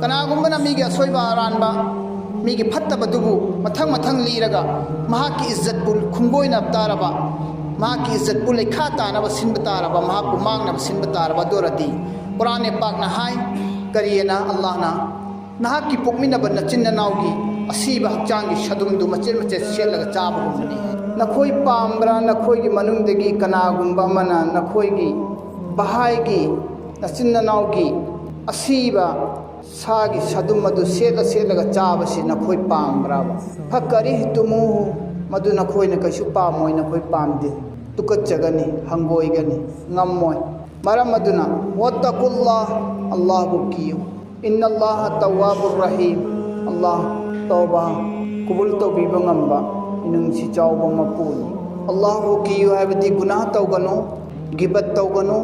कनागुम्बना मीगे असोइबा अरानबा मीगे फत्तबदुबु मथंग मथंग लीरगा महाकी इज्जत बुल खुंगोइना तारबा महाकी इज्जत बुल लेखा तानबा सिनबा तारबा महापु मांगना सिनबा तारबा दोरदी कुरान पाकना हाय करियना अल्लाहना नहाकी पुकमिनबा नचिन नाउगी असीबा हक्चांगी शदुमदु मचेर मचेर सेलगा चाबगुमनी नखोई पाम्ब्रा नखोई मनुंगदगी कनागुम्बा मना नखोई बहाईगी नचिन नाउगी असीबा सागी सदुम मधु सेलगा चाबसी नखोई पाम्ब्रा फकरी तुमु मधु नखोई न कछु पामोय नखोई पामदे तुकच्चगनी हंगोइगनी ngमोय मरम मधुना वत्तकुल्लाह अल्लाह बुकियो इन्नल्लाह तव्वाबुर रहीम अल्लाह तौबा कुबुल तौबीबा ngamba इनुंसी चावबा मपुनी अल्लाह बुकियो हैबदी गुनाह तौगनो गिबत तौगनो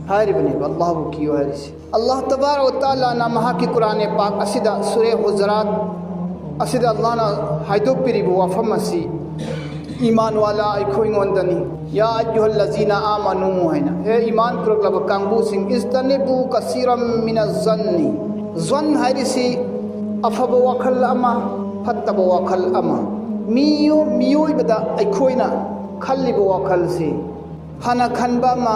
हारिबने अल्लाह बुकियो हरिसी अल्लाह तबारक व तआला ना महा की कुरान पाक असिदा सूरह हुजरात असिदा अल्लाह ना हाइदोपिरिबो वफम असि ईमान वाला अखोइंगोंदनी या अय्युहल्लज़ीना आमनू हैना हे ईमान पुरकलब कांगबू सिंह इस्तनिबु कसीरम मिनज़्ज़न्नि ज़न्न हारिसी अफब वखल अमा फत्तब वखल अमा मियोइबदा अखोइना खल्लिबो वखल से फना खनबा मा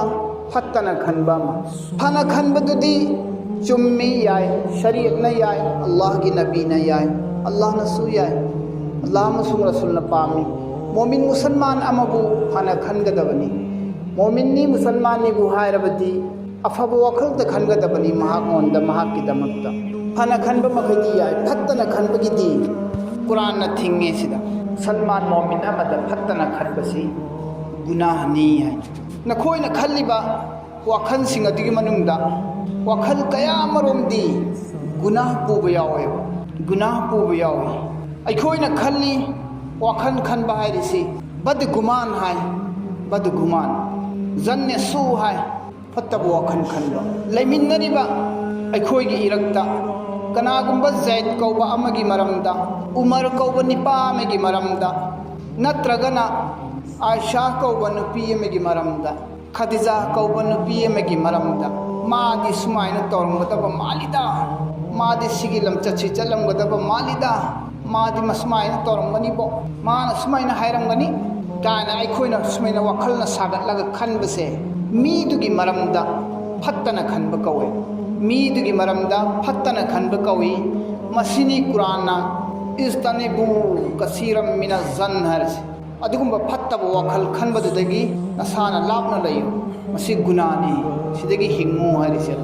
फत्तना खनबा मा फना खनबदुदी चुम्मी याय शरीयत न याय अल्लाह की नबी न याय अल्लाह न सु याय अल्लाह मसूल रसूल न पामी मोमिन मुसलमान अमबु फना खनगदबनी मोमिननी मुसलमानी बु हायरबदी अफब वखल त खनगदबनी महाकोंद महाकिदमक्ता फना खनब मखदी याय फत्तना खनबगिदी कुरान न थिंगे सिदा सलमान मोमिन अमद फत्तना खनबसी गुनाहनी है नखोइना खल्लिबा वाखल सिंग अदिगी मनुंगदा वाखल कया मरोमदी गुनाह पुबा यावे गुनाह पुबा यावे अखोइना खल्ली वाखल खनबा हायरिसी बदगुमान हाय बदगुमान जन्ने सु हाय फत्तब वाखल खनबा लेमिन्नरिबा अखोइगी इरक्ता कनागुम्बा जैद कौबा अमगी मरमदा उमर कौबा निपा अमगी मरमदा नत्रगना आयशा कौबा नुपी अमगी मरमदा खदीजा कौबा नुपी अमगी मरमदा मादी सुमाइना तौरमगदबा मालिदा मादी सिगी लमचछि चलमगदबा मालिदा मादी मसमाइना तौरमगनिबो माना सुमाइना हायरमगनी काना अखोइना सुमाइना वखलना सागतलगा खनबसे मीदुगी मरमदा फत्तना खनबा कौवे मीदुगी मरमदा फत्तना खनबा कौवी मसिनी कुराना इस्तनिबु कसीरम मिनज़्ज़न्न हरसे अदुगुम्बा फत्तबा वखल खनबदुदगी नसाना लापना लयु मसि गुनाहनी सिदगी हिंगु हरिसे